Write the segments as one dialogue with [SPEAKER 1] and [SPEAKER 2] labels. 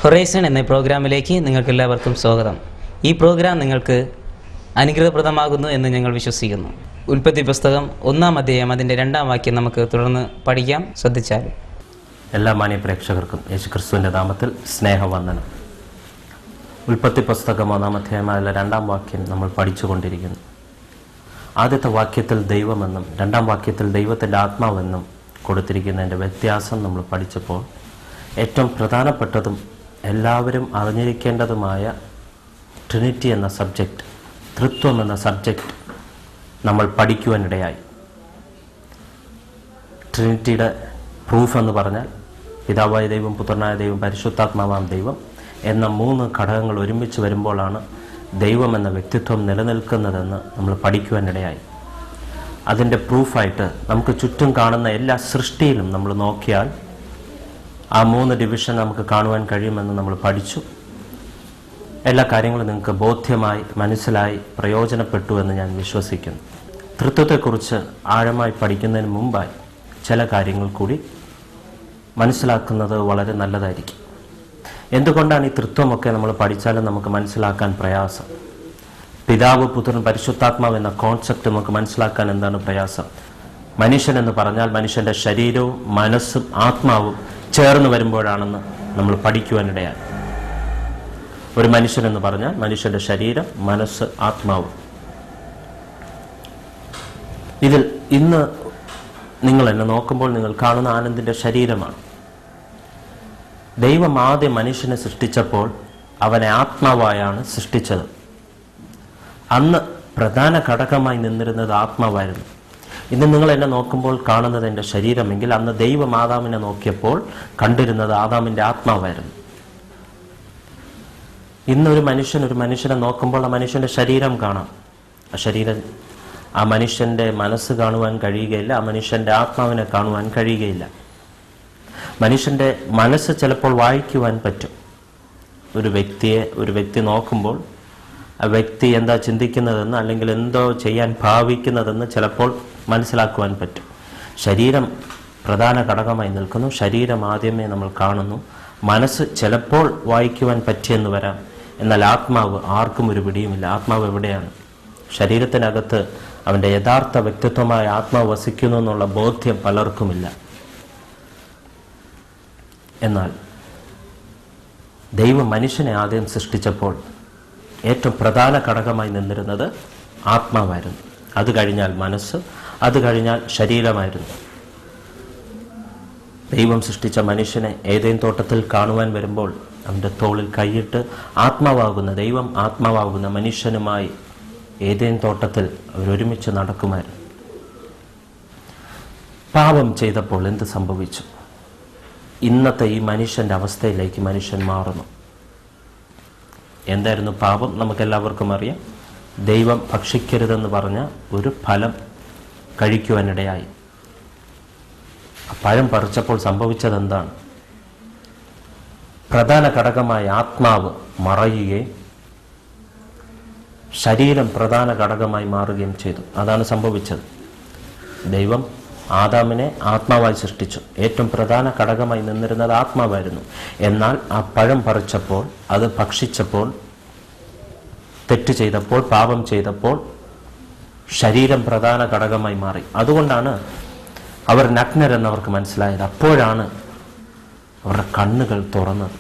[SPEAKER 1] Horizon എന്ന പ്രോഗ്രാമിലേക്ക് നിങ്ങൾക്കെല്ലാവർക്കും സ്വാഗതം. ഈ പ്രോഗ്രാം നിങ്ങൾക്ക് അനുഗ്രഹപ്രദമാകുന്നു എന്ന് ഞങ്ങൾ വിശ്വസിക്കുന്നു. ഉൽപ്പത്തി പുസ്തകം 1-ാം അധ്യായം അതിൻ്റെ 2-ാം വാക്യം നമുക്ക് തുടർന്ന് പഠിക്കാം. ശ്രദ്ധിച്ചാൽ.
[SPEAKER 2] എല്ലാ മാന്യ പ്രേക്ഷകർക്കും യേശുക്രിസ്തുവിൻ്റെ നാമത്തിൽ സ്നേഹവന്ദനം. ഉൽപ്പത്തി പുസ്തകം 1-ാം അധ്യായം അതിലെ 2-ാം വാക്യം നമ്മൾ പഠിച്ചുകൊണ്ടിരിക്കുന്നു. ആദ്യത്തെ വാക്യത്തിൽ ദൈവമെന്നും 2-ാം വാക്യത്തിൽ ദൈവത്തിൻ്റെ ആത്മാവെന്നും കൊടുത്തിരിക്കുന്നതിൻ്റെ വ്യത്യാസം നമ്മൾ പഠിച്ചപ്പോൾ ഏറ്റവും പ്രധാനപ്പെട്ടതും എല്ലാവരും അറിഞ്ഞിരിക്കേണ്ടതുമായ ട്രിനിറ്റി എന്ന സബ്ജക്റ്റ്, തൃത്വം എന്ന സബ്ജക്റ്റ് നമ്മൾ പഠിക്കുവാനിടയായി. ട്രിനിറ്റിയുടെ പ്രൂഫ് എന്ന് പറഞ്ഞാൽ പിതാവായ ദൈവം, പുത്രനായ ദൈവം, പരിശുദ്ധാത്മാവാം ദൈവം എന്ന 3 ഘടകങ്ങൾ ഒരുമിച്ച് വരുമ്പോഴാണ് ദൈവം എന്ന വ്യക്തിത്വം നിലനിൽക്കുന്നതെന്ന് നമ്മൾ പഠിക്കുവാനിടയായി. അതിൻ്റെ പ്രൂഫായിട്ട് നമുക്ക് ചുറ്റും കാണുന്ന എല്ലാ സൃഷ്ടിയിലും നമ്മൾ നോക്കിയാൽ ആ 3 ഡിവിഷൻ നമുക്ക് കാണുവാൻ കഴിയുമെന്ന് നമ്മൾ പഠിച്ചു. എല്ലാ കാര്യങ്ങളും നിങ്ങൾക്ക് ബോധ്യമായി, മനസ്സിലായി, പ്രയോജനപ്പെട്ടു എന്ന് ഞാൻ വിശ്വസിക്കുന്നു. തൃത്വത്തെക്കുറിച്ച് ആഴമായി പഠിക്കുന്നതിന് മുമ്പായി ചില കാര്യങ്ങൾ കൂടി മനസ്സിലാക്കുന്നത് വളരെ നല്ലതായിരിക്കും. എന്തുകൊണ്ടാണ് ഈ തൃത്വമൊക്കെ നമ്മൾ പഠിച്ചാലും നമുക്ക് മനസ്സിലാക്കാൻ പ്രയാസം? പിതാവ്, പുത്രൻ, പരിശുദ്ധാത്മാവ് എന്ന കോൺസെപ്റ്റ് നമുക്ക് മനസ്സിലാക്കാൻ എന്താണ് പ്രയാസം? മനുഷ്യൻ എന്ന് പറഞ്ഞാൽ മനുഷ്യൻ്റെ ശരീരവും മനസ്സും ആത്മാവും ചേർന്ന് വരുമ്പോഴാണെന്ന് നമ്മൾ പഠിക്കുവാനിടയായി. ഒരു മനുഷ്യൻ എന്ന് പറഞ്ഞാൽ മനുഷ്യൻ്റെ ശരീരം, മനസ്സ്, ആത്മാവ്. ഇതിൽ ഇന്ന് നിങ്ങൾ എന്നെ നോക്കുമ്പോൾ നിങ്ങൾ കാണുന്ന ആനന്ദിൻ്റെ ശരീരമാണ്. ദൈവം ആദ്യം മനുഷ്യനെ സൃഷ്ടിച്ചപ്പോൾ അവനെ ആത്മാവായാണ് സൃഷ്ടിച്ചത്. അന്ന് പ്രധാന ഘടകമായി നിന്നിരുന്നത് ആത്മാവായിരുന്നു. ഇന്ന് നിങ്ങൾ എന്നെ നോക്കുമ്പോൾ കാണുന്നത് എൻ്റെ ശരീരമെങ്കിൽ അന്ന് ദൈവം ആദാമിനെ നോക്കിയപ്പോൾ കണ്ടിരുന്നത് ആദാമിൻ്റെ ആത്മാവായിരുന്നു. ഇന്നൊരു മനുഷ്യനെ നോക്കുമ്പോൾ ആ മനുഷ്യൻ്റെ ശരീരം കാണാം. ആ മനുഷ്യൻ്റെ മനസ്സ് കാണുവാൻ കഴിയുകയില്ല, ആ മനുഷ്യൻ്റെ ആത്മാവിനെ കാണുവാൻ കഴിയുകയില്ല. മനുഷ്യൻ്റെ മനസ്സ് ചിലപ്പോൾ വായിക്കുവാൻ പറ്റും. ഒരു വ്യക്തി നോക്കുമ്പോൾ ആ വ്യക്തി എന്താ ചിന്തിക്കുന്നതെന്ന് അല്ലെങ്കിൽ എന്തോ ചെയ്യാൻ ഭാവിക്കുന്നതെന്ന് ചിലപ്പോൾ മനസ്സിലാക്കുവാൻ പറ്റും. ശരീരം പ്രധാന ഘടകമായി നിൽക്കുന്നു. ശരീരം ആദ്യമേ നമ്മൾ കാണുന്നു. മനസ്സ് ചിലപ്പോൾ വായിക്കുവാൻ പറ്റിയെന്ന് വരാം. എന്നാൽ ആത്മാവ് ആർക്കും ഒരു പിടിയുമില്ല. ആത്മാവ് എവിടെയാണ്? ശരീരത്തിനകത്ത് അവൻ്റെ യഥാർത്ഥ വ്യക്തിത്വമായ ആത്മാവ് വസിക്കുന്നു എന്നുള്ള ബോധ്യം പലർക്കുമില്ല. എന്നാൽ ദൈവം മനുഷ്യനെ ആദ്യം സൃഷ്ടിച്ചപ്പോൾ ഏറ്റവും പ്രധാന ഘടകമായി നിന്നിരുന്നത് ആത്മാവായിരുന്നു. അത് കഴിഞ്ഞാൽ മനസ്സ്, അത് കഴിഞ്ഞാൽ ശരീരമായിരുന്നു. ദൈവം സൃഷ്ടിച്ച മനുഷ്യനെ ഏതേൻ തോട്ടത്തിൽ കാണുവാൻ വരുമ്പോൾ അവൻ്റെ തോളിൽ കൈയിട്ട് ദൈവം ആത്മാവാകുന്ന മനുഷ്യനുമായി ഏതേൻ തോട്ടത്തിൽ അവരൊരുമിച്ച് നടക്കുമായിരുന്നു. പാപം ചെയ്തപ്പോൾ എന്ത് സംഭവിച്ചു? ഇന്നത്തെ ഈ മനുഷ്യൻ്റെ അവസ്ഥയിലേക്ക് മനുഷ്യൻ മാറുന്നു. എന്തായിരുന്നു പാപം? നമുക്കെല്ലാവർക്കും അറിയാം. ദൈവം ഭക്ഷിക്കരുതെന്ന് പറഞ്ഞ ഒരു ഫലം കഴിക്കുവാനിടയായി. പഴം പറിച്ചപ്പോൾ സംഭവിച്ചത് എന്താണ്? പ്രധാന ഘടകമായ ആത്മാവ് മറയുകയും ശരീരം പ്രധാന ഘടകമായി മാറുകയും ചെയ്തു. അതാണ് സംഭവിച്ചത്. ദൈവം ആദാമിനെ ആത്മാവായി സൃഷ്ടിച്ചു. ഏറ്റവും പ്രധാന ഘടകമായി നിന്നിരുന്നത് ആത്മാവായിരുന്നു. എന്നാൽ ആ പഴം പറിച്ചപ്പോൾ, അത് ഭക്ഷിച്ചപ്പോൾ, തെറ്റ് ചെയ്തപ്പോൾ, പാപം ചെയ്തപ്പോൾ ശരീരം പ്രധാന ഘടകമായി മാറി. അതുകൊണ്ടാണ് അവർ നഗ്നരെന്നവർക്ക് മനസ്സിലായത്. അപ്പോഴാണ് അവരുടെ കണ്ണുകൾ തുറന്നത്.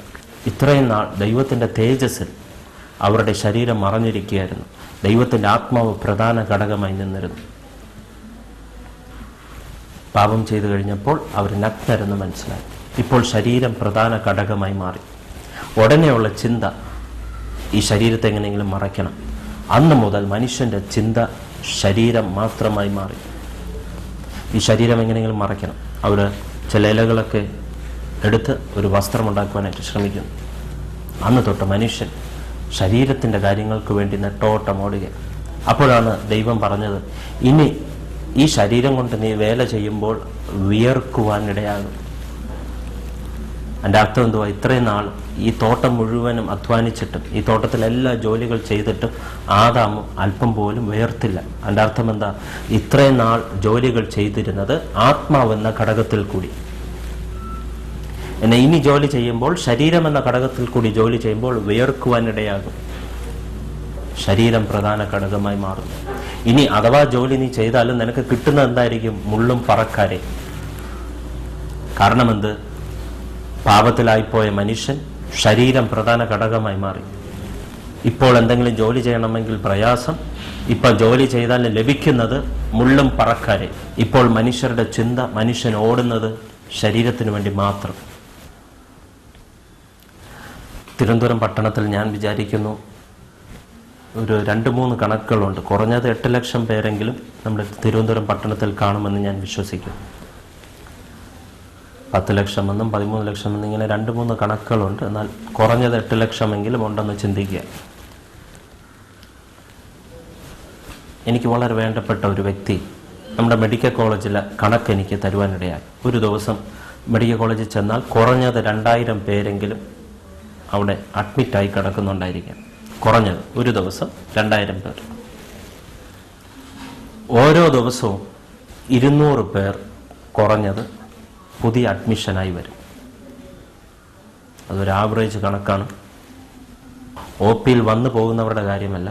[SPEAKER 2] ഇത്രയും നാൾ ദൈവത്തിൻ്റെ തേജസ്സിൽ അവരുടെ ശരീരം മറഞ്ഞിരിക്കുകയായിരുന്നു. ദൈവത്തിൻ്റെ ആത്മാവ് പ്രധാന ഘടകമായി നിന്നിരുന്നു. പാപം ചെയ്തു കഴിഞ്ഞപ്പോൾ അവർ നഗ്നരെന്ന് മനസ്സിലായി. ഇപ്പോൾ ശരീരം പ്രധാന ഘടകമായി മാറി. ഉടനെയുള്ള ചിന്ത ഈ ശരീരത്തെ എങ്ങനെയെങ്കിലും മറയ്ക്കണം. അന്ന് മുതൽ മനുഷ്യൻ്റെ ചിന്ത ശരീരം മാത്രമായി മാറി. ഈ ശരീരം എങ്ങനെയെങ്കിലും മറയ്ക്കണം. അവർ ചില ഇലകളൊക്കെ എടുത്ത് ഒരു വസ്ത്രമുണ്ടാക്കുവാനായിട്ട് ശ്രമിക്കുന്നു. അന്ന് തൊട്ട് മനുഷ്യൻ ശരീരത്തിൻ്റെ കാര്യങ്ങൾക്ക് വേണ്ടി നെട്ടോട്ടം ഓടുക. അപ്പോഴാണ് ദൈവം പറഞ്ഞത്, ഇനി ഈ ശരീരം കൊണ്ട് നീ വേല ചെയ്യുമ്പോൾ വിയർക്കുവാനിടയാകും. എൻ്റെ അർത്ഥം എന്തുവാ? ഇത്രയും നാൾ ഈ തോട്ടം മുഴുവനും അധ്വാനിച്ചിട്ടും ഈ തോട്ടത്തിലെല്ലാ ജോലികൾ ചെയ്തിട്ടും ആദാമും അല്പം പോലും വിയർത്തില്ല. എൻ്റെ അർത്ഥം എന്താ? ഇത്രയും നാൾ ജോലികൾ ചെയ്തിരുന്നത് ആത്മാവെന്ന ഘടകത്തിൽ കൂടി. എന്നാൽ ഇനി ജോലി ചെയ്യുമ്പോൾ, ശരീരം എന്ന ഘടകത്തിൽ കൂടി ജോലി ചെയ്യുമ്പോൾ വിയർക്കുവാനിടയാകും. ശരീരം പ്രധാന ഘടകമായി മാറും. ഇനി അഥവാ ജോലി നീ ചെയ്താലും നിനക്ക് കിട്ടുന്നത് എന്തായിരിക്കും? മുള്ളും പറക്കാരെ. കാരണം എന്ത്? പാപത്തിലായിപ്പോയ മനുഷ്യൻ ശരീരം പ്രധാന ഘടകമായി മാറി. ഇപ്പോൾ എന്തെങ്കിലും ജോലി ചെയ്യണമെങ്കിൽ പ്രയാസം. ഇപ്പോൾ ജോലി ചെയ്താൽ ലഭിക്കുന്നത് മുള്ളും പറക്കാരെ. ഇപ്പോൾ മനുഷ്യരുടെ ചിന്ത, മനുഷ്യൻ ഓടുന്നത് ശരീരത്തിന് വേണ്ടി മാത്രം. തിരുവനന്തപുരം പട്ടണത്തിൽ ഞാൻ വിചാരിക്കുന്നു ഒരു 2-3 കണക്കുകളുണ്ട്. കുറഞ്ഞത് 8 ലക്ഷം പേരെങ്കിലും നമ്മുടെ തിരുവനന്തപുരം പട്ടണത്തിൽ കാണുമെന്ന് ഞാൻ വിശ്വസിക്കുന്നു. 10 ലക്ഷം എന്നും 13 ലക്ഷം എന്നും ഇങ്ങനെ 2-3 കണക്കുകളുണ്ട്. എന്നാൽ കുറഞ്ഞത് 8 ലക്ഷമെങ്കിലും ഉണ്ടെന്ന് ചിന്തിക്കുക. എനിക്ക് വളരെ വേണ്ടപ്പെട്ട ഒരു വ്യക്തി നമ്മുടെ മെഡിക്കൽ കോളേജിലെ കണക്ക് എനിക്ക് തരുവാനിടയായി. ഒരു ദിവസം മെഡിക്കൽ കോളേജിൽ ചെന്നാൽ കുറഞ്ഞത് 2000 പേരെങ്കിലും അവിടെ അഡ്മിറ്റായി കിടക്കുന്നുണ്ടായിരിക്കാം. കുറഞ്ഞത് ഒരു ദിവസം 2000 പേർ. ഓരോ ദിവസവും 200 പേർ കുറഞ്ഞത് പുതിയ അഡ്മിഷനായി വരും. അതൊരു ആവറേജ് കണക്കാണ്. OPയിൽ വന്നു പോകുന്നവരുടെ കാര്യമല്ല.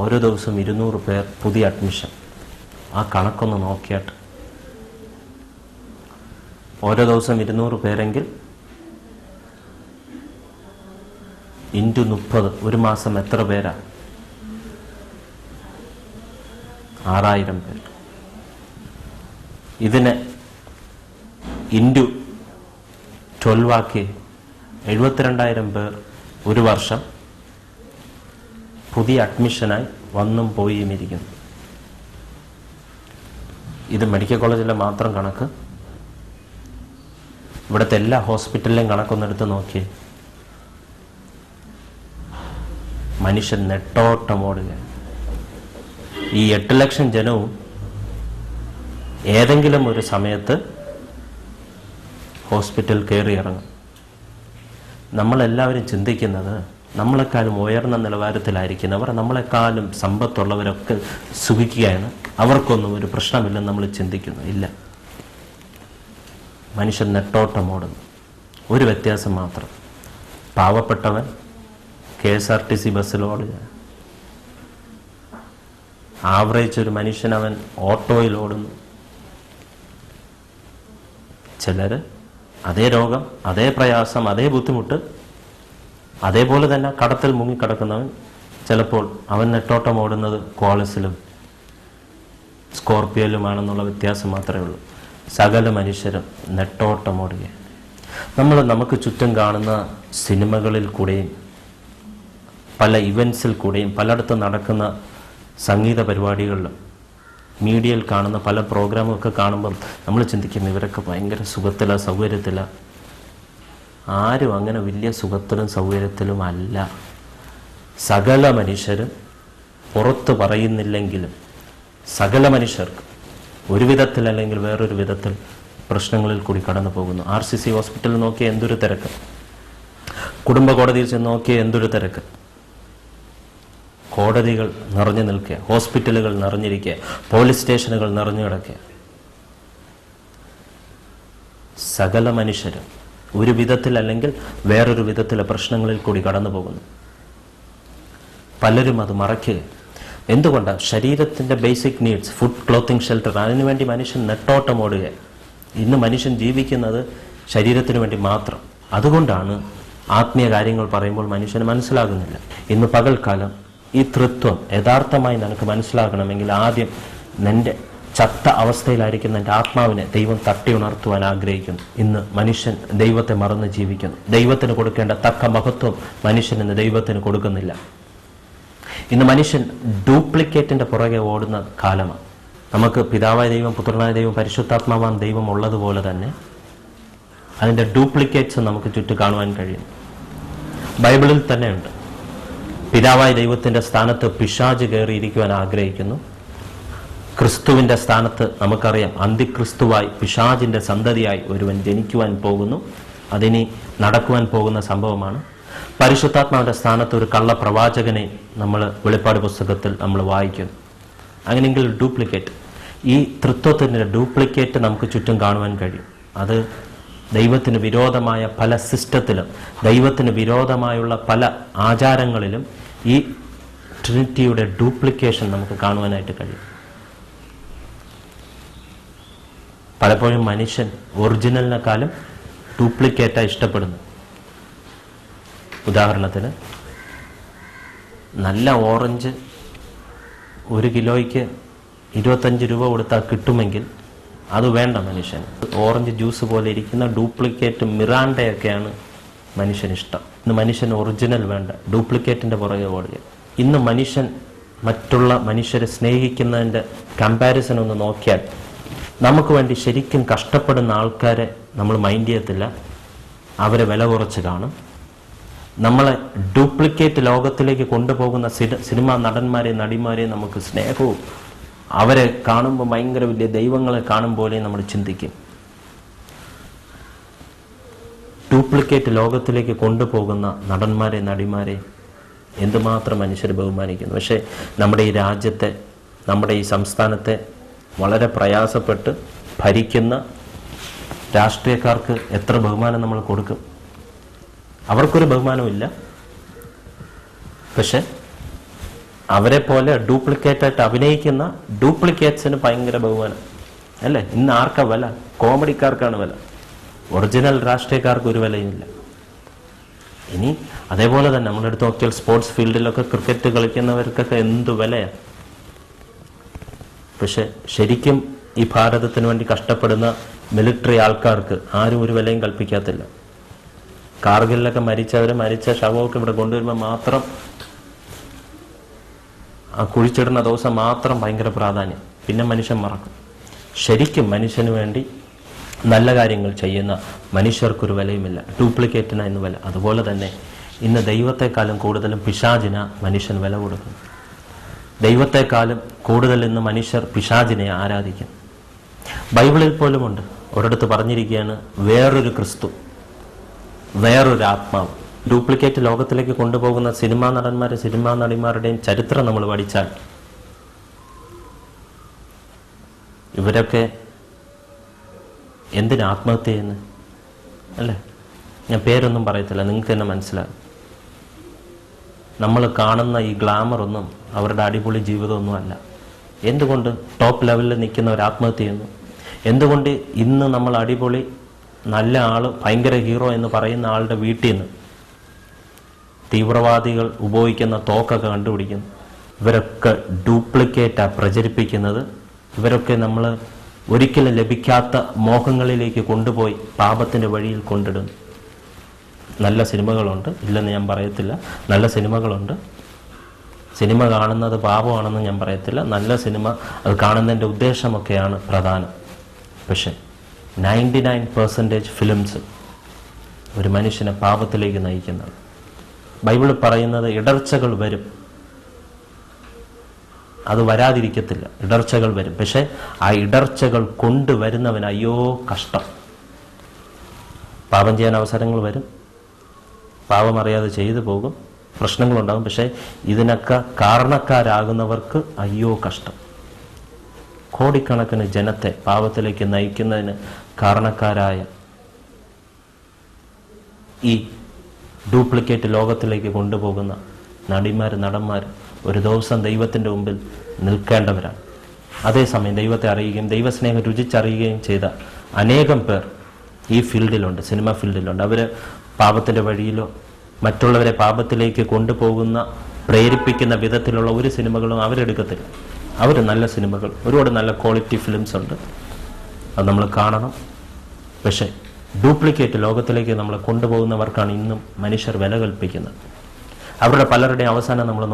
[SPEAKER 2] ഓരോ ദിവസവും 200 പേർ പുതിയ അഡ്മിഷൻ. ആ കണക്കൊന്ന് നോക്കിയാട്ട് ഓരോ ദിവസം 200 പേരെങ്കിൽ ഇൻറ്റു 30, ഒരു മാസം എത്ര പേരാ? 6000 പേർ. ഇതിനെ ഇൻറ്റു 12 ആക്കി 72,000 പേർ ഒരു വർഷം പുതിയ അഡ്മിഷനായി വന്നും പോയും ഇരിക്കുന്നു. ഇത് മെഡിക്കൽ കോളേജിലെ മാത്രം കണക്ക്. ഇവിടുത്തെ എല്ലാ ഹോസ്പിറ്റലിലെയും കണക്കൊന്നെടുത്ത് നോക്കിയേ. മനുഷ്യൻ നെട്ടോട്ടമോടുക. ഈ 8 ലക്ഷം ജനവും ഏതെങ്കിലും ഒരു സമയത്ത് ഹോസ്പിറ്റൽ കയറി ഇറങ്ങും. നമ്മളെല്ലാവരും ചിന്തിക്കുന്നത് നമ്മളെക്കാളും ഉയർന്ന നിലവാരത്തിലായിരിക്കുന്നവർ, നമ്മളെക്കാളും സമ്പത്തുള്ളവരൊക്കെ സുഖിക്കുകയാണ്, അവർക്കൊന്നും ഒരു പ്രശ്നമില്ലെന്ന് നമ്മൾ ചിന്തിക്കുന്നു. ഇല്ല, മനുഷ്യൻ നെട്ടോട്ടമോടുന്നു. ഒരു വ്യത്യാസം മാത്രം. പാവപ്പെട്ടവൻ KSRTC ബസ്സിലോടുക. ആവറേജ് ഒരു മനുഷ്യനവൻ ഓട്ടോയിൽ ഓടുന്നു. ചിലർ അതേ രോഗം, അതേ പ്രയാസം, അതേ ബുദ്ധിമുട്ട്, അതേപോലെ തന്നെ കടത്തിൽ മുങ്ങിക്കിടക്കുന്നവൻ ചിലപ്പോൾ അവൻ നെട്ടോട്ടം ഓടുന്നത് ക്വാളിസിലും സ്കോർപ്പിയോയിലുമാണെന്നുള്ള വ്യത്യാസം മാത്രമേ ഉള്ളൂ. സകല മനുഷ്യരും നെട്ടോട്ടം ഓടുക. നമുക്ക് ചുറ്റും കാണുന്ന സിനിമകളിൽ കൂടെയും പല ഇവൻസിൽ കൂടെയും പലയിടത്തും നടക്കുന്ന സംഗീത പരിപാടികളിലും മീഡിയയിൽ കാണുന്ന പല പ്രോഗ്രാമൊക്കെ കാണുമ്പം നമ്മൾ ചിന്തിക്കും ഇവരൊക്കെ ഭയങ്കര സുഖത്തിലാണ്, സൗകര്യത്തിലാണ്. ആരും അങ്ങനെ വലിയ സുഖത്തിലും സൗകര്യത്തിലും അല്ല. സകല മനുഷ്യരും പുറത്ത് പറയുന്നില്ലെങ്കിലും സകല മനുഷ്യർക്ക് ഒരു വിധത്തിൽ അല്ലെങ്കിൽ വേറൊരു വിധത്തിൽ പ്രശ്നങ്ങളിൽ കൂടി കടന്നു പോകുന്നു. RCC ഹോസ്പിറ്റലിൽ നോക്കിയാൽ എന്തൊരു തിരക്ക്, കുടുംബ കോടതിയിൽ ചെന്ന് നോക്കിയാൽ എന്തൊരു തിരക്ക്. കോടതികൾ നിറഞ്ഞു നിൽക്കുക, ഹോസ്പിറ്റലുകൾ നിറഞ്ഞിരിക്കുക, പോലീസ് സ്റ്റേഷനുകൾ നിറഞ്ഞു കിടക്കുക. സകല മനുഷ്യരും ഒരു വിധത്തിൽ അല്ലെങ്കിൽ വേറൊരു വിധത്തിലെ പ്രശ്നങ്ങളിൽ കൂടി കടന്നു പോകുന്നു. പലരും അത് മറയ്ക്കുക. എന്തുകൊണ്ടാണ്? ശരീരത്തിൻ്റെ basic needs, food, clothing, shelter, അതിനുവേണ്ടി മനുഷ്യൻ നെട്ടോട്ടം ഓടുക. ഇന്ന് മനുഷ്യൻ ജീവിക്കുന്നത് ശരീരത്തിന് വേണ്ടി മാത്രം. അതുകൊണ്ടാണ് ആത്മീയ കാര്യങ്ങൾ പറയുമ്പോൾ മനുഷ്യന് മനസ്സിലാകുന്നില്ല. ഇന്ന് പകൽക്കാലം ഈ തൃത്വം യഥാർത്ഥമായി നിനക്ക് മനസ്സിലാകണമെങ്കിൽ ആദ്യം നിന്റെ ചത്ത അവസ്ഥയിലായിരിക്കുന്ന എൻ്റെ ആത്മാവിനെ ദൈവം തട്ടി ഉണർത്തുവാൻ ആഗ്രഹിക്കുന്നു. ഇന്ന് മനുഷ്യൻ ദൈവത്തെ മറന്ന് ജീവിക്കുന്നു. ദൈവത്തിന് കൊടുക്കേണ്ട തക്ക മഹത്വം മനുഷ്യൻ ഇന്ന് ദൈവത്തിന് കൊടുക്കുന്നില്ല. ഇന്ന് മനുഷ്യൻ ഡ്യൂപ്ലിക്കേറ്റിൻ്റെ പുറകെ ഓടുന്ന കാലമാണ്. നമുക്ക് പിതാവായ ദൈവം, പുത്രനായ ദൈവം, പരിശുദ്ധാത്മാവാൻ ദൈവം ഉള്ളതുപോലെ തന്നെ അതിൻ്റെ ഡ്യൂപ്ലിക്കേറ്റ്സ് നമുക്ക് ചുറ്റും കാണുവാൻ കഴിയും. ബൈബിളിൽ തന്നെയുണ്ട്. പിതാവായ ദൈവത്തിൻ്റെ സ്ഥാനത്ത് പിശാച് കയറിയിരിക്കുവാൻ ആഗ്രഹിക്കുന്നു. ക്രിസ്തുവിൻ്റെ സ്ഥാനത്ത് നമുക്കറിയാം അന്തിക്രിസ്തുവായി പിശാചിൻ്റെ സന്തതിയായി ഒരുവൻ ജനിക്കുവാൻ പോകുന്നു. അതിനി നടക്കുവാൻ പോകുന്ന സംഭവമാണ്. പരിശുദ്ധാത്മാവിൻ്റെ സ്ഥാനത്ത് ഒരു കള്ളപ്രവാചകനെ നമ്മൾ വെളിപ്പാട് പുസ്തകത്തിൽ നമ്മൾ വായിക്കുന്നു. അങ്ങനെയെങ്കിൽ ഡ്യൂപ്ലിക്കേറ്റ്, ഈ തൃത്വത്തിൻ്റെ ഡ്യൂപ്ലിക്കേറ്റ് നമുക്ക് ചുറ്റും കാണുവാൻ കഴിയും. അത് ദൈവത്തിന് വിരോധമായ പല സിസ്റ്റത്തിലും, ദൈവത്തിന് വിരോധമായുള്ള പല ആചാരങ്ങളിലും ഈ ട്രിനിറ്റിയുടെ ഡ്യൂപ്ലിക്കേഷൻ നമുക്ക് കാണുവാനായിട്ട് കഴിയും. പലപ്പോഴും മനുഷ്യൻ ഒറിജിനലിനെക്കാളും ഡ്യൂപ്ലിക്കേറ്റാണ് ഇഷ്ടപ്പെടുന്നു. ഉദാഹരണത്തിന്, നല്ല ഓറഞ്ച് 1 കിലോയ്ക്ക് 25 രൂപ കൊടുത്താൽ കിട്ടുമെങ്കിൽ അത് വേണ്ട മനുഷ്യന്. ഓറഞ്ച് ജ്യൂസ് പോലെ ഇരിക്കുന്ന ഡ്യൂപ്ലിക്കേറ്റ് മിറാണ്ടയൊക്കെയാണ് മനുഷ്യനിഷ്ടം. ഇന്ന് മനുഷ്യന് ഒറിജിനൽ വേണ്ട, ഡ്യൂപ്ലിക്കേറ്റിൻ്റെ പുറകെ ഓടുക. ഇന്ന് മനുഷ്യൻ മറ്റുള്ള മനുഷ്യരെ സ്നേഹിക്കുന്നതിൻ്റെ കമ്പാരിസൺ ഒന്ന് നോക്കിയാൽ നമുക്ക് വേണ്ടി ശരിക്കും കഷ്ടപ്പെടുന്ന ആൾക്കാരെ നമ്മൾ മൈൻഡ് ചെയ്യത്തില്ല, അവരെ വില കുറച്ച് കാണും. നമ്മളെ ഡ്യൂപ്ലിക്കേറ്റ് ലോകത്തിലേക്ക് കൊണ്ടുപോകുന്ന സിനിമാ നടന്മാരെയും നടിമാരെയും നമുക്ക് സ്നേഹവും അവരെ കാണുമ്പോൾ ഭയങ്കര വലിയ ദൈവങ്ങളെ കാണും പോലെ നമ്മൾ ചിന്തിക്കും. ഡ്യൂപ്ലിക്കേറ്റ് ലോകത്തിലേക്ക് കൊണ്ടുപോകുന്ന നടന്മാരെ നടിമാരെ എന്തുമാത്രം മനുഷ്യർ ബഹുമാനിക്കുന്നു. പക്ഷേ നമ്മുടെ ഈ രാജ്യത്തെ, നമ്മുടെ ഈ സംസ്ഥാനത്തെ വളരെ പ്രയാസപ്പെട്ട് ഭരിക്കുന്ന രാഷ്ട്രീയക്കാർക്ക് എത്ര ബഹുമാനം നമ്മൾ കൊടുക്കും? അവർക്കൊരു ബഹുമാനമില്ല. പക്ഷെ അവരെ പോലെ ഡ്യൂപ്ലിക്കേറ്റായിട്ട് അഭിനയിക്കുന്ന ഡ്യൂപ്ലിക്കേറ്റ്സിന് ഭയങ്കര ബഹുമാനം അല്ലേ? ഇന്ന് ആർക്കാ വില? കോമഡിക്കാർക്കാണ് വില, ഒറിജിനൽ രാഷ്ട്രീയക്കാർക്ക് ഒരു വിലയുമില്ല. ഇനി അതേപോലെ തന്നെ നമ്മളെടുത്ത് നോക്കിയാൽ സ്പോർട്സ് ഫീൽഡിലൊക്കെ ക്രിക്കറ്റ് കളിക്കുന്നവർക്കൊക്കെ എന്ത് വിലയാണ്. പക്ഷെ ശരിക്കും ഈ ഭാരതത്തിന് വേണ്ടി കഷ്ടപ്പെടുന്ന മിലിറ്ററി ആൾക്കാർക്ക് ആരും ഒരു വിലയും കൽപ്പിക്കാത്തില്ല. കാർഗിലൊക്കെ മരിച്ച ശവമൊക്കെ ഇവിടെ കൊണ്ടുവരുമ്പോൾ മാത്രം, ആ കുഴിച്ചിടുന്ന ദിവസം മാത്രം ഭയങ്കര പ്രാധാന്യം, പിന്നെ മനുഷ്യൻ മറക്കും. ശരിക്കും മനുഷ്യന് വേണ്ടി നല്ല കാര്യങ്ങൾ ചെയ്യുന്ന മനുഷ്യർക്കൊരു വിലയുമില്ല, ഡ്യൂപ്ലിക്കേറ്റിനാ ഇന്ന് വില. അതുപോലെ തന്നെ ഇന്ന് ദൈവത്തെക്കാളും കൂടുതലും പിശാചിന മനുഷ്യൻ വില കൊടുക്കുന്നു. ദൈവത്തെക്കാളും കൂടുതൽ ഇന്ന് മനുഷ്യർ പിശാചിനെ ആരാധിക്കും. ബൈബിളിൽ പോലുമുണ്ട്, ഒരിടത്ത് പറഞ്ഞിരിക്കുകയാണ്, വേറൊരു ക്രിസ്തു, വേറൊരു ആത്മാവ്. ഡ്യൂപ്ലിക്കേറ്റ് ലോകത്തിലേക്ക് കൊണ്ടുപോകുന്ന സിനിമാ നടന്മാരെ, സിനിമാ നടിമാരുടെയും ചരിത്രം നമ്മൾ പഠിച്ചാൽ ഇവരൊക്കെ എന്തിനാ ആത്മഹത്യ ചെയ്യുന്നത് അല്ലേ? ഞാൻ പേരൊന്നും പറയത്തില്ല, നിങ്ങൾക്ക് തന്നെ മനസ്സിലാകും. നമ്മൾ കാണുന്ന ഈ ഗ്ലാമറൊന്നും അവരുടെ അടിപൊളി ജീവിതമൊന്നും അല്ല. എന്തുകൊണ്ട് ടോപ്പ് ലെവലിൽ നിൽക്കുന്നവർ ആത്മഹത്യ ചെയ്യുന്നു? എന്തുകൊണ്ട് ഇന്ന് നമ്മൾ അടിപൊളി നല്ല ആൾ, ഭയങ്കര ഹീറോ എന്ന് പറയുന്ന ആളുടെ വീട്ടിൽ നിന്ന് തീവ്രവാദികൾ ഉപയോഗിക്കുന്ന തോക്കൊക്കെ കണ്ടുപിടിക്കുന്നു? ഇവരൊക്കെ ഡ്യൂപ്ലിക്കേറ്റാണ് പ്രചരിപ്പിക്കുന്നത്. ഇവരൊക്കെ നമ്മൾ ഒരിക്കലും ലഭിക്കാത്ത മോഹങ്ങളിലേക്ക് കൊണ്ടുപോയി പാപത്തിൻ്റെ വഴിയിൽ കൊണ്ടിടുന്നു. നല്ല സിനിമകളുണ്ട്, ഇല്ലെന്ന് ഞാൻ പറയത്തില്ല, നല്ല സിനിമകളുണ്ട്. സിനിമ കാണുന്നത് പാപമാണെന്ന് ഞാൻ പറയത്തില്ല. നല്ല സിനിമ അത് കാണുന്നതിൻ്റെ ഉദ്ദേശമൊക്കെയാണ് പ്രധാനം. പക്ഷെ 99% ഫിലിംസ് ഒരു മനുഷ്യനെ പാപത്തിലേക്ക് നയിക്കുന്നത്. ബൈബിൾ പറയുന്നത് ഇടർച്ചകൾ വരും, അത് വരാതിരിക്കത്തില്ല, ഇടർച്ചകൾ വരും. പക്ഷെ ആ ഇടർച്ചകൾ കൊണ്ടുവരുന്നവന് അയ്യോ കഷ്ടം. പാപം ചെയ്യാൻ അവസരങ്ങൾ വരും, പാപം അറിയാതെ ചെയ്തു പോകും, പ്രശ്നങ്ങളുണ്ടാകും. പക്ഷേ ഇതിനൊക്കെ കാരണക്കാരാകുന്നവർക്ക് അയ്യോ കഷ്ടം. കോടിക്കണക്കിന് ജനത്തെ പാപത്തിലേക്ക് നയിക്കുന്നതിന് കാരണക്കാരായ ഈ ഡ്യൂപ്ലിക്കേറ്റ് ലോകത്തിലേക്ക് കൊണ്ടുപോകുന്ന നടന്മാർ ഒരു ദിവസം ദൈവത്തിൻ്റെ മുമ്പിൽ നിൽക്കേണ്ടവരാണ്. അതേസമയം ദൈവത്തെ അറിയുകയും ദൈവസ്നേഹം രുചിച്ചറിയുകയും ചെയ്ത അനേകം പേർ ഈ ഫീൽഡിലുണ്ട്, സിനിമ ഫീൽഡിലുണ്ട്. അവർ പാപത്തിൻ്റെ വഴിയിലോ മറ്റുള്ളവരെ പാപത്തിലേക്ക് കൊണ്ടുപോകുന്ന പ്രേരിപ്പിക്കുന്ന വിധത്തിലുള്ള ഒരു സിനിമകളും അവരെടുക്കത്തില്ല. അവർ നല്ല സിനിമകൾ, ഒരുപാട് നല്ല ക്വാളിറ്റി ഫിലിംസ് ഉണ്ട്, അത് നമ്മൾ കാണണം. പക്ഷേ ഡ്യൂപ്ലിക്കേറ്റ് ലോകത്തിലേക്ക് നമ്മളെ കൊണ്ടുപോകുന്നവർക്കാണ് ഇന്നും മനുഷ്യർ വില കൽപ്പിക്കുന്നത്. അവരുടെ പലരുടെയും അവസാനം നമ്മൾ